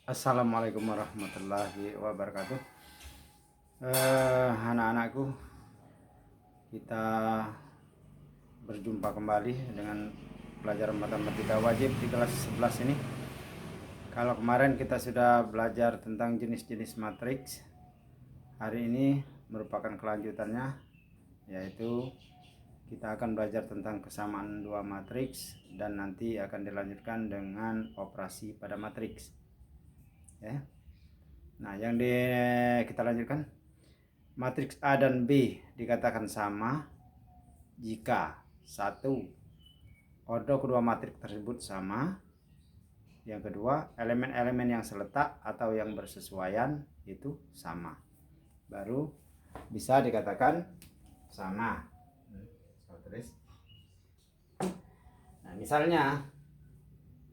Assalamualaikum warahmatullahi wabarakatuh. Anak-anakku, kita berjumpa kembali dengan pelajaran matematika wajib di kelas 11 ini. Kalau kemarin kita sudah belajar tentang jenis-jenis matriks, hari ini merupakan kelanjutannya, yaitu kita akan belajar tentang kesamaan dua matriks dan nanti akan dilanjutkan dengan operasi pada matriks. Ya. Nah, kita lanjutkan. Matriks A dan B dikatakan sama jika satu, ordo kedua matriks tersebut sama. Yang kedua, elemen-elemen yang seletak atau yang bersesuaian itu sama. Baru bisa dikatakan sama. Nah, misalnya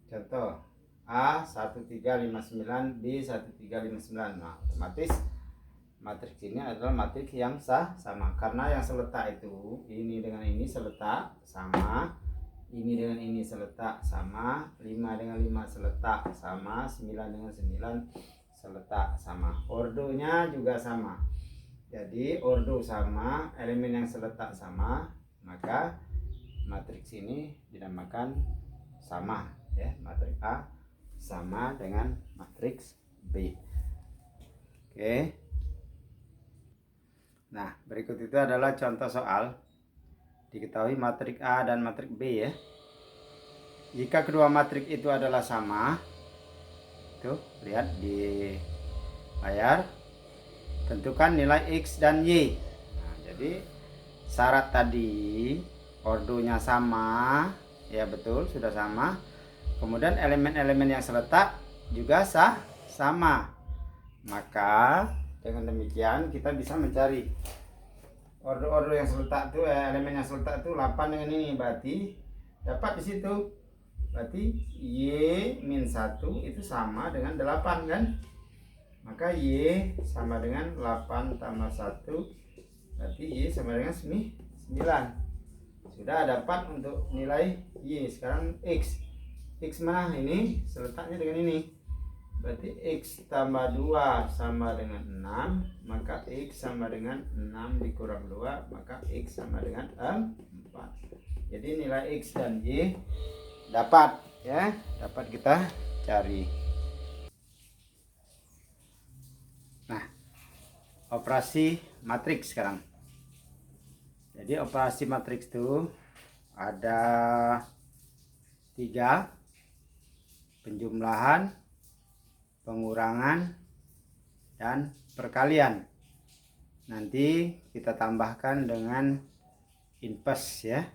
contoh A 1359, B 1359. Nah, otomatis matriks ini adalah matriks yang sama karena yang seletak itu ini dengan ini seletak sama, ini dengan ini seletak sama, 5 dengan 5 seletak sama, 9 dengan 9 seletak sama, ordonya juga sama. Jadi ordo sama, elemen yang seletak sama, maka matriks ini dinamakan sama, ya. Matriks A sama dengan matriks B. Oke. Nah, berikut itu adalah contoh soal. Diketahui matriks A dan matriks B, ya. Jika kedua matriks itu adalah sama, tuh lihat di layar, tentukan nilai X dan Y. Nah, jadi syarat tadi ordonya sama, ya betul, sudah sama. Kemudian elemen-elemen yang seletak juga sama. Maka dengan demikian kita bisa mencari ordo-ordo yang seletak itu, elemen yang seletak itu 8 dengan ini, berarti dapat di situ. Berarti Y-1 itu sama dengan 8 kan? Maka Y sama dengan 8 tambah 1, berarti Y sama dengan 9. Sudah dapat untuk nilai Y. Sekarang X. X mana? Ini seletaknya dengan ini. Berarti X tambah 2 sama dengan 6, maka X sama dengan 6 dikurang 2, maka X sama dengan 4. Jadi nilai X dan Y dapat, ya, dapat kita cari. Nah, operasi matriks sekarang. Jadi operasi matriks itu ada 3: penjumlahan, pengurangan, dan perkalian. Nanti kita tambahkan dengan inverse, ya,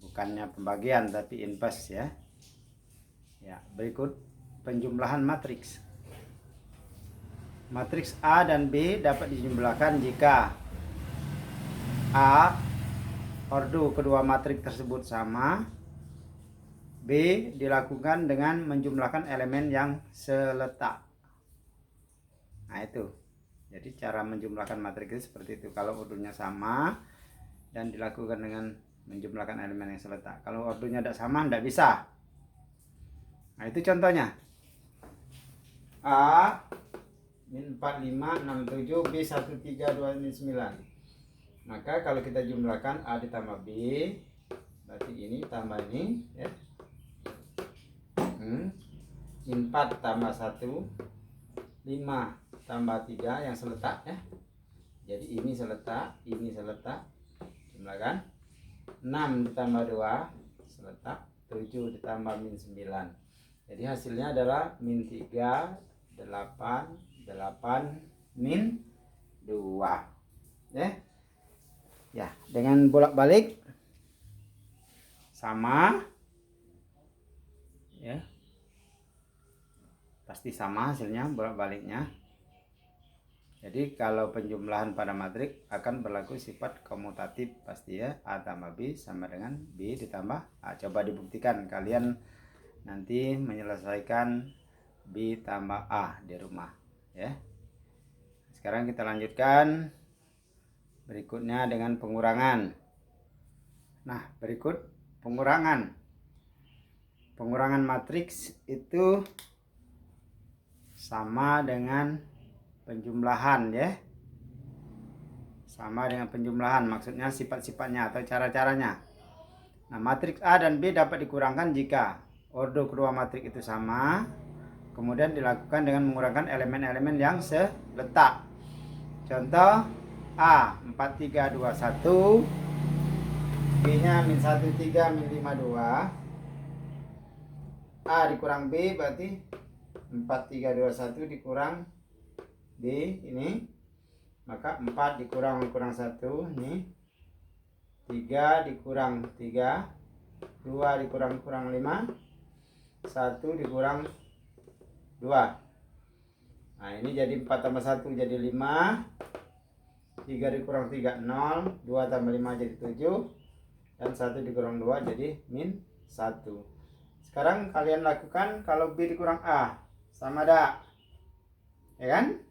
bukannya pembagian tapi inverse, ya. Ya, berikut penjumlahan matriks. Matriks A dan B dapat dijumlahkan jika A, ordo kedua matriks tersebut sama. B, dilakukan dengan menjumlahkan elemen yang seletak. Nah, itu. Jadi cara menjumlahkan matriks itu seperti itu. Kalau ordonya sama dan dilakukan dengan menjumlahkan elemen yang seletak. Kalau ordonya tidak sama, tidak bisa. Nah, itu contohnya. A min 4567, B 132 9. Maka kalau kita jumlahkan A ditambah B, berarti ini tambah ini, ya. 4 tambah 1, 5 tambah 3 yang seletak, ya. Jadi ini seletak, jumlahkan. 6 ditambah 2 seletak, 7 ditambah min 9. Jadi hasilnya adalah min 3, 8, 8, min 2. Ya. Ya, dengan bolak-balik sama, ya. Pasti sama hasilnya bolak-baliknya. Jadi kalau penjumlahan pada matriks akan berlaku sifat komutatif pasti, ya. A tambah B sama dengan B ditambah A. Coba dibuktikan kalian nanti menyelesaikan B tambah A di rumah, ya. Sekarang kita lanjutkan berikutnya dengan pengurangan. Nah, berikut pengurangan. Pengurangan matriks itu sama dengan penjumlahan ya. Sama dengan penjumlahan, maksudnya sifat-sifatnya atau cara-caranya. Nah, matriks A dan B dapat dikurangkan jika ordo kedua matriks itu sama, kemudian dilakukan dengan mengurangkan elemen-elemen yang seletak. Contoh A 4, 3, 2, 1, B-nya min 1, 3, min 5, 2. A dikurang B berarti 4, 3, 2, 1 dikurang B ini. Maka 4 dikurang 1 ini, 3 dikurang 3, 2 dikurang 5, 1 dikurang 2. Nah ini jadi 4 tambah 1 jadi 5, 3 dikurang 3 0, 2 tambah 5 jadi 7, dan 1 dikurang 2 jadi min 1. Sekarang kalian lakukan kalau B dikurang A, sama ada, ya kan?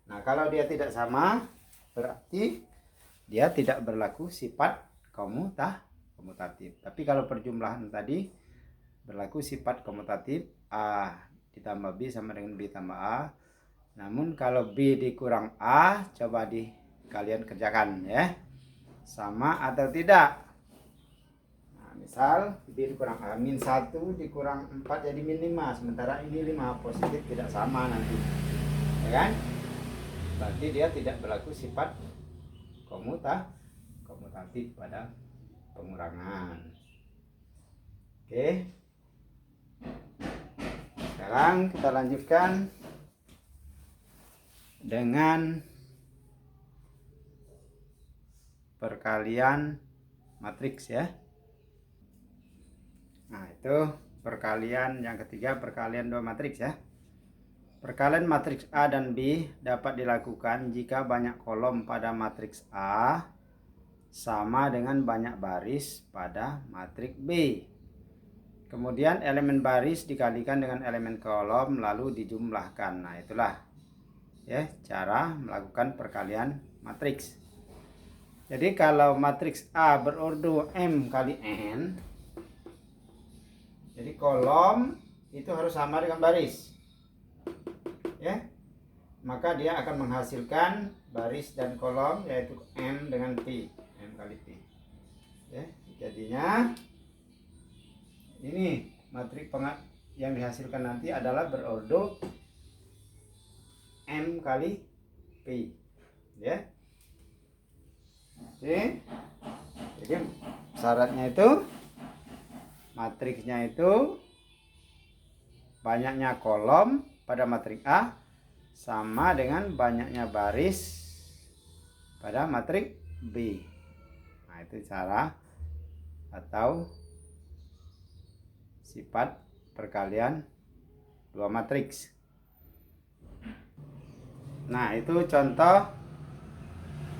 Nah, kalau dia tidak sama, berarti dia tidak berlaku sifat komutatif. Tapi kalau perjumlahan tadi berlaku sifat komutatif, A ditambah B sama dengan B tambah A. Namun kalau B dikurang A, coba kalian kerjakan ya. Sama atau tidak? Nah, misal B dikurang A, min 1 dikurang 4 jadi min 5. Sementara ini 5 positif, tidak sama nanti. Ya kan? Berarti dia tidak berlaku sifat komutatif pada pengurangan. Oke. Sekarang kita lanjutkan dengan perkalian matriks ya. Nah, itu perkalian yang ketiga, perkalian dua matriks ya. Perkalian matriks A dan B dapat dilakukan jika banyak kolom pada matriks A sama dengan banyak baris pada matriks B. Kemudian elemen baris dikalikan dengan elemen kolom lalu dijumlahkan. Nah, itulah ya cara melakukan perkalian matriks. Jadi kalau matriks A berordo M kali N, jadi kolom itu harus sama dengan baris. Ya, maka dia akan menghasilkan baris dan kolom yaitu M dengan P, M kali P. Ya, jadinya ini matriks yang dihasilkan nanti adalah berordo M kali P. Ya. Oke. Jadi syaratnya itu matriksnya itu banyaknya kolom pada matriks A sama dengan banyaknya baris pada matriks B. Nah, itu cara atau sifat perkalian dua matriks. Nah, itu contoh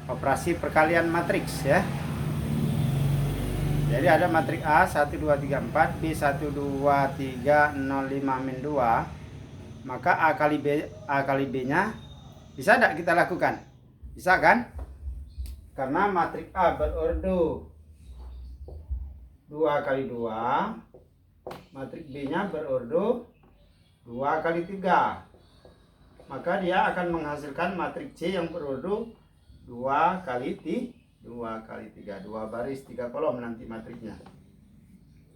operasi perkalian matriks ya. Jadi ada matriks A 1 2 3 4, B 1 2 3 0 5 min 2. Maka A kali B nya bisa tidak kita lakukan? Bisa kan? Karena matriks A berordo 2 kali 2, matriks B nya berordo 2 kali 3. Maka dia akan menghasilkan matriks C yang berordo 2 kali 3, 2 baris 3 kolom nanti matriksnya.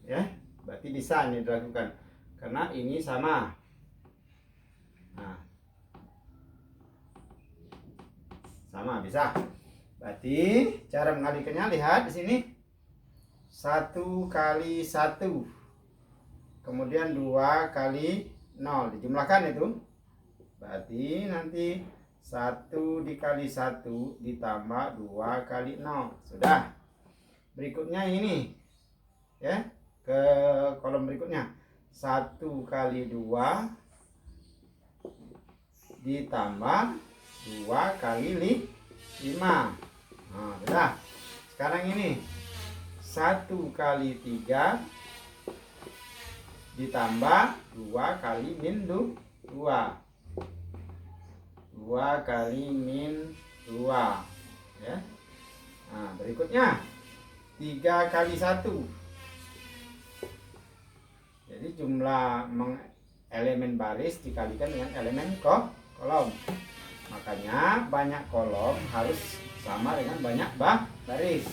Ya, berarti bisa ini dilakukan karena ini sama. Nah, sama bisa. Berarti cara mengalikannya lihat di sini 1 kali 1, kemudian 2 kali 0 dijumlahkan itu. Berarti nanti 1 dikali 1 ditambah 2 kali 0. Sudah. Berikutnya ini ya, ke kolom berikutnya 1 kali 2 ditambah 2 kali 5. Nah, sudah. Sekarang ini 1 kali 3 ditambah 2 kali min 2. 2 kali min 2 ya. Nah, berikutnya 3 kali 1. Jadi jumlah elemen baris dikalikan dengan elemen kolom. Makanya banyak kolom harus sama dengan banyak baris.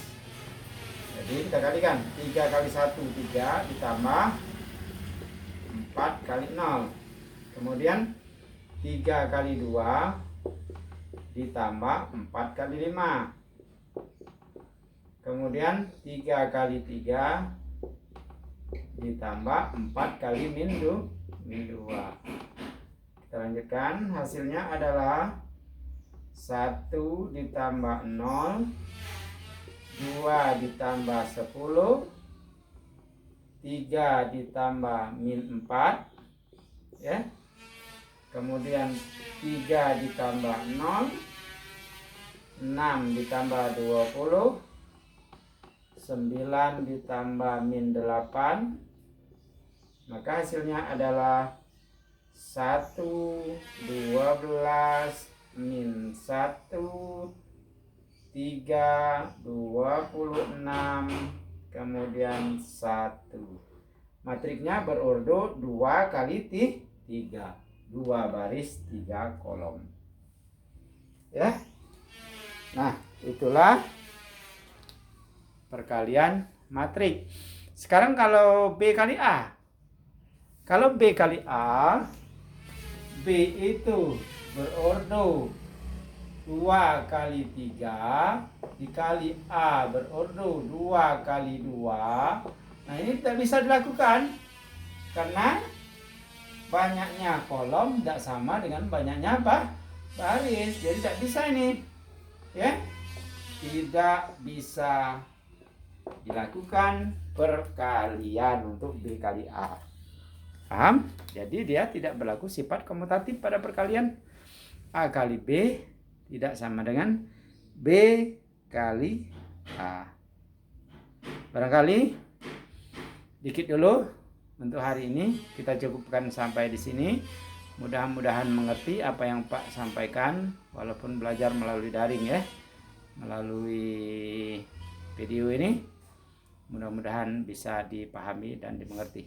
Jadi kita kalikan 3 kali 1 3 ditambah 4 kali 0. Kemudian 3 kali 2 ditambah 4 kali 5. Kemudian 3 kali 3 ditambah 4 kali min 2. Kita lanjutkan, hasilnya adalah 1 ditambah 0, 2 ditambah 10, 3 ditambah min 4 ya. Kemudian 3 ditambah 0, 6 ditambah 20, 9 ditambah min 8. Maka hasilnya adalah 1, 12 min 1, 3, 26, kemudian 1. Matriknya berurut 2 kali 3. 2 baris 3 kolom. Ya. Nah, itulah perkalian matrik. Sekarang kalau B kali A. Kalau B kali A, B itu berordo 2 kali 3 dikali A berordo 2 kali 2. Nah, ini tidak bisa dilakukan karena banyaknya kolom tidak sama dengan banyaknya baris. Jadi tidak bisa ini. Ya. Tidak bisa dilakukan perkalian untuk B kali A. Paham? Jadi dia tidak berlaku sifat komutatif pada perkalian. A kali B tidak sama dengan B kali A. Barangkali dikit dulu untuk hari ini, kita cukupkan sampai di sini. Mudah-mudahan mengerti apa yang Pak sampaikan, walaupun belajar melalui daring ya, melalui video ini. Mudah-mudahan bisa dipahami dan dimengerti.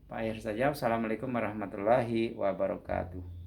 Pak akhir saja. Wassalamualaikum warahmatullahi wabarakatuh.